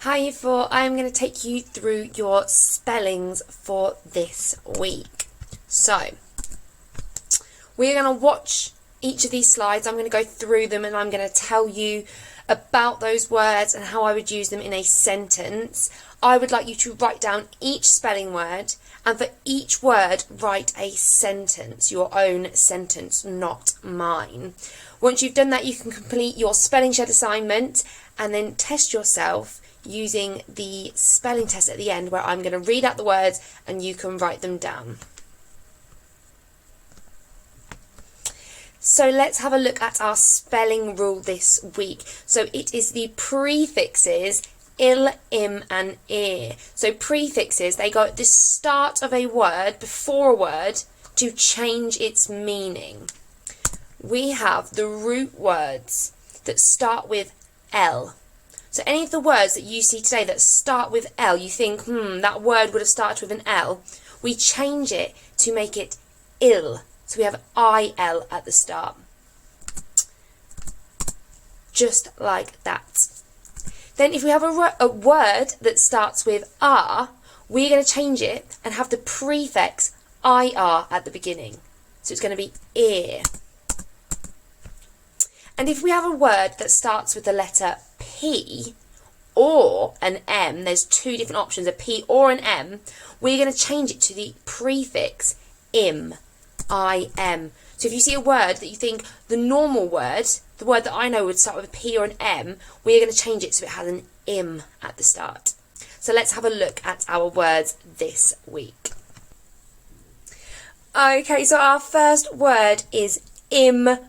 Hi you four, I'm going to take you through your spellings for this week. So, we're going to watch each of these slides. I'm going to go through them and I'm going to tell you about those words and how I would use them in a sentence. I would like you to write down each spelling word, and for each word write a sentence, your own sentence, not mine. Once you've done that, you can complete your spelling shed assignment and then test yourself using the spelling test at the end, where I'm going to read out the words and you can write them down. So let's have a look at our spelling rule this week. So it is the prefixes il, im and ear. So prefixes, they go at the start of a word, before a word, to change its meaning. We have the root words that start with L. So any of the words that you see today that start with L, you think, that word would have started with an L. We change it to make it il. So we have IL at the start. Just like that. Then if we have a word that starts with R, we're going to change it and have the prefix IR at the beginning. So it's going to be ear. And if we have a word that starts with the letter P or an M, there's two different options, a P or an M, we're going to change it to the prefix im, I-M. So if you see a word that you think the normal word, the word that I know would start with a P or an M, we're going to change it so it has an im at the start. So let's have a look at our words this week. Okay, so our first word is imperfect,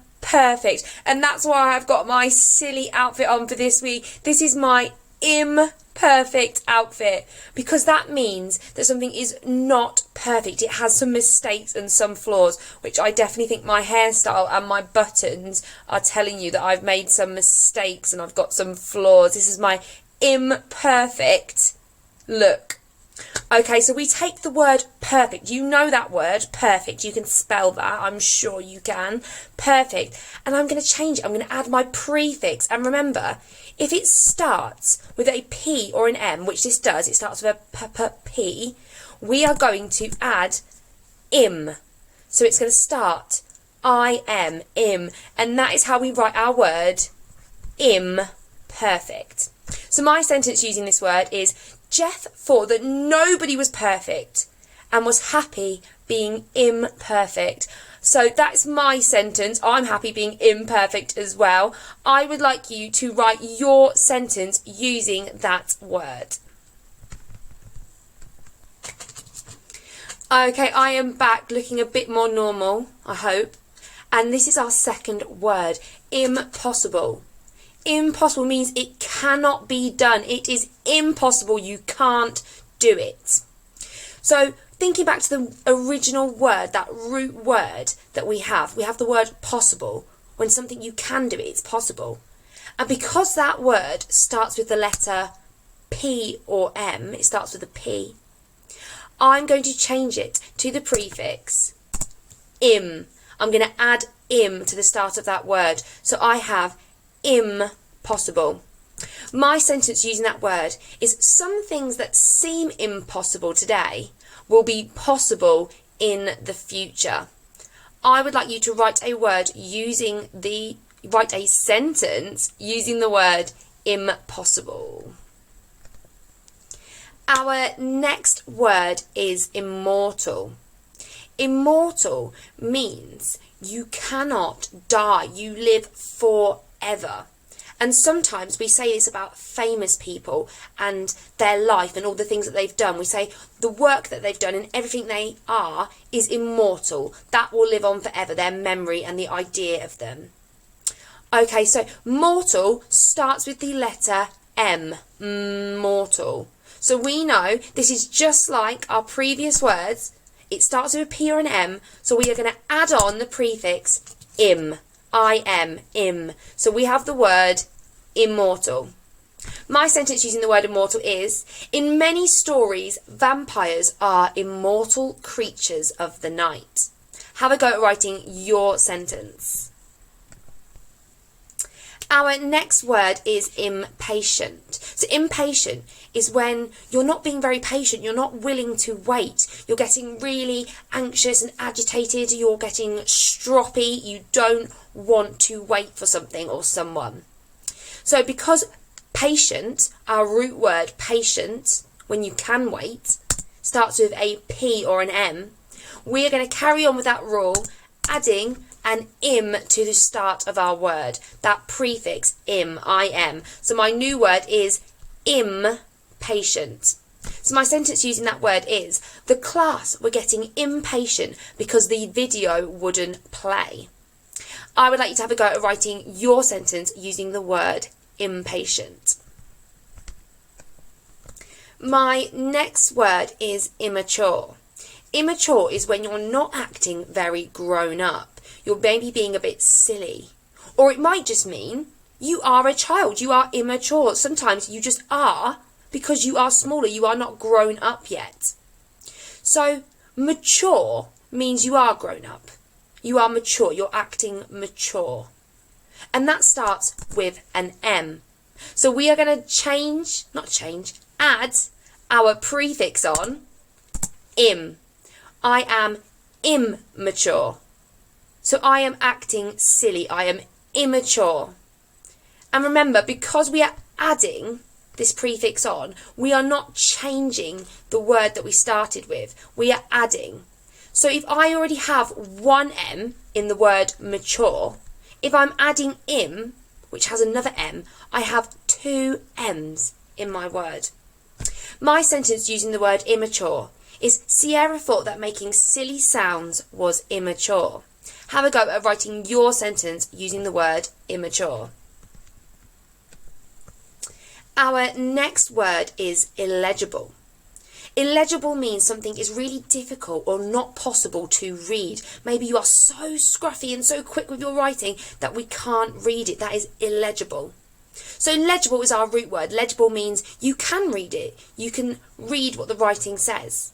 and that's why I've got my silly outfit on for this week. This is my imperfect outfit, because that means that something is not perfect. It has some mistakes and some flaws, which I definitely think my hairstyle and my buttons are telling you that I've made some mistakes and I've got some flaws. This is my imperfect look. Okay, so we take the word perfect. You know that word, perfect. You can spell that. I'm sure you can. Perfect. And I'm going to change it. I'm going to add my prefix. And remember, if it starts with a P or an M, which this does, it starts with a P, we are going to add im. So it's going to start I-M, im. And that is how we write our word imperfect. So my sentence using this word is, Jeff thought that nobody was perfect and was happy being imperfect. So that's my sentence. I'm happy being imperfect as well. I would like you to write your sentence using that word. Okay, I am back looking a bit more normal, I hope. And this is our second word, impossible. Impossible means it cannot be done. It is impossible. You can't do it. So thinking back to the original word, that root word that we have the word possible. When something you can do it, it's possible. And because that word starts with the letter P or M, it starts with a P, I'm going to change it to the prefix im. I'm going to add im to the start of that word. So I have impossible. My sentence using that word is, some things that seem impossible today will be possible in the future. I would like you to write a sentence using the word impossible. Our next word is immortal. Immortal means you cannot die. You live forever. And sometimes we say this about famous people and their life and all the things that they've done. We say the work that they've done and everything they are is immortal. That will live on forever, their memory and the idea of them. Okay, so mortal starts with the letter M, mortal. So we know this is just like our previous words. It starts with a P or an M, so we are going to add on the prefix im. I-M, im. So we have the word immortal. My sentence using the word immortal is, in many stories, vampires are immortal creatures of the night. Have a go at writing your sentence. Our next word is impatient. So impatient is when you're not being very patient, you're not willing to wait, you're getting really anxious and agitated, you're getting stroppy, you don't want to wait for something or someone. So because patient, our root word patient, when you can wait, starts with a P or an M, we're going to carry on with that rule, adding an im to the start of our word, that prefix im, I-M. So my new word is impatient. So my sentence using that word is, the class were getting impatient because the video wouldn't play. I would like you to have a go at writing your sentence using the word impatient. My next word is immature. Immature is when you're not acting very grown up. You're maybe being a bit silly. Or it might just mean you are a child. You are immature. Sometimes you just are because you are smaller. You are not grown up yet. So mature means you are grown up. You are mature. You're acting mature. And that starts with an M. So we are going to add our prefix on im. I am immature. So I am acting silly. I am immature. And remember, because we are adding this prefix on, we are not changing the word that we started with. We are adding. So if I already have one M in the word mature, if I'm adding im, which has another M, I have two M's in my word. My sentence using the word immature is, Sierra thought that making silly sounds was immature. Have a go at writing your sentence using the word immature. Our next word is illegible. Illegible means something is really difficult or not possible to read. Maybe you are so scruffy and so quick with your writing that we can't read it. That is illegible. So legible is our root word. Legible means you can read it. You can read what the writing says.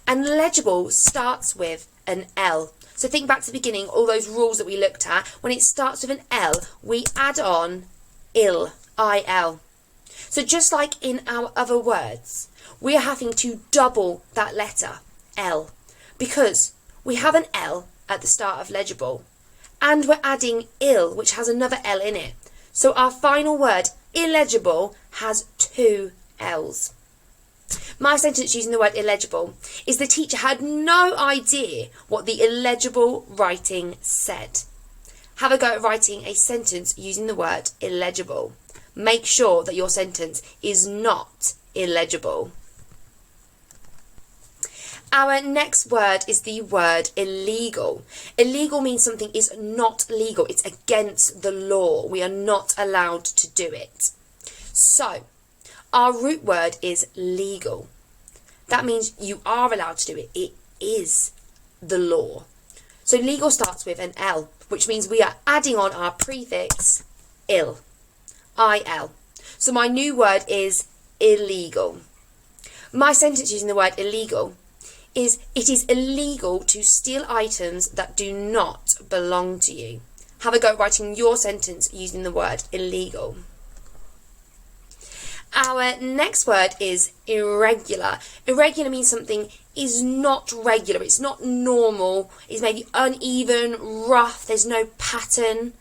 And legible starts with an L. So think back to the beginning, all those rules that we looked at. When it starts with an L, we add on il, I-L. So just like in our other words, we are having to double that letter, L, because we have an L at the start of legible, and we're adding il, which has another L in it. So our final word, illegible, has two L's. My sentence using the word illegible is, the teacher had no idea what the illegible writing said. Have a go at writing a sentence using the word illegible. Make sure that your sentence is not illegible. Our next word is the word illegal. Illegal means something is not legal. It's against the law. We are not allowed to do it. So, our root word is legal. That means you are allowed to do it. It is the law. So legal starts with an L, which means we are adding on our prefix il, I-L. So my new word is illegal. My sentence using the word illegal is, it is illegal to steal items that do not belong to you. Have a go at writing your sentence using the word illegal. Our next word is irregular. Irregular means something is not regular. It's not normal. It's maybe uneven, rough. There's no pattern.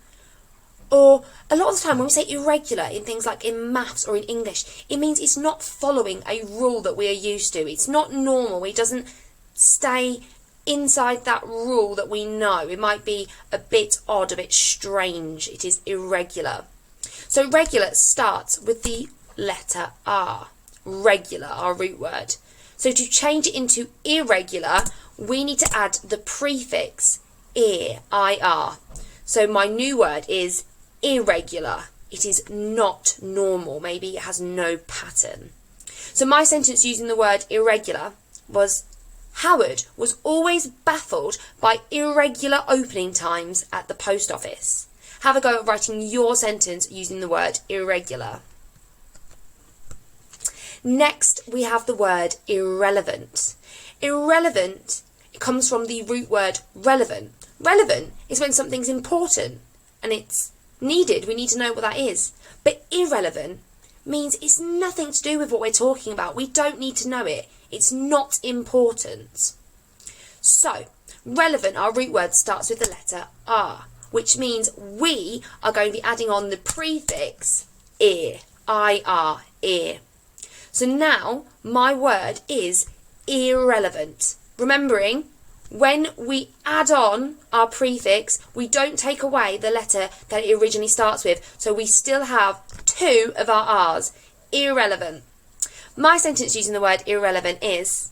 Or a lot of the time when we say irregular in things like in maths or in English, it means it's not following a rule that we are used to. It's not normal. It doesn't stay inside that rule that we know. It might be a bit odd, a bit strange. It is irregular. So regular starts with the letter R. Regular, our root word. So to change it into irregular, we need to add the prefix ir, I-R. So my new word is irregular. It is not normal. Maybe it has no pattern. So my sentence using the word irregular was, Howard was always baffled by irregular opening times at the post office. Have a go at writing your sentence using the word irregular. Next, we have the word irrelevant. Irrelevant, it comes from the root word relevant. Relevant is when something's important and it's needed. We need to know what that is. But irrelevant means it's nothing to do with what we're talking about. We don't need to know it. It's not important. So, relevant, our root word starts with the letter R, which means we are going to be adding on the prefix ear, I-R, ear. So now my word is irrelevant. Remembering, when we add on our prefix, we don't take away the letter that it originally starts with. So we still have two of our R's. Irrelevant. My sentence using the word irrelevant is,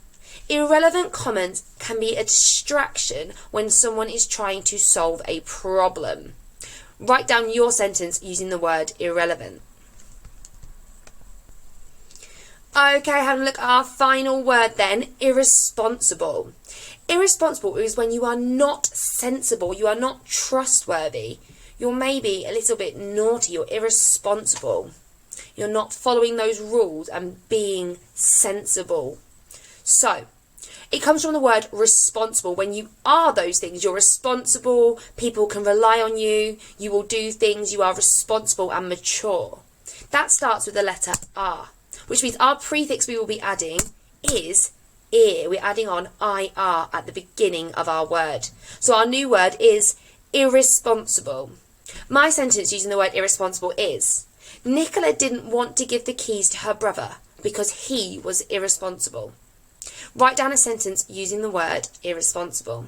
irrelevant comments can be a distraction when someone is trying to solve a problem. Write down your sentence using the word irrelevant. Okay, having a look at our final word then, irresponsible. Irresponsible is when you are not sensible, you are not trustworthy. You're maybe a little bit naughty, you're irresponsible. You're not following those rules and being sensible. So, it comes from the word responsible. When you are those things, you're responsible, people can rely on you, you will do things, you are responsible and mature. That starts with the letter R, which means our prefix we will be adding is ear. We're adding on IR at the beginning of our word. So our new word is irresponsible. My sentence using the word irresponsible is, Nicola didn't want to give the keys to her brother because he was irresponsible. Write down a sentence using the word irresponsible.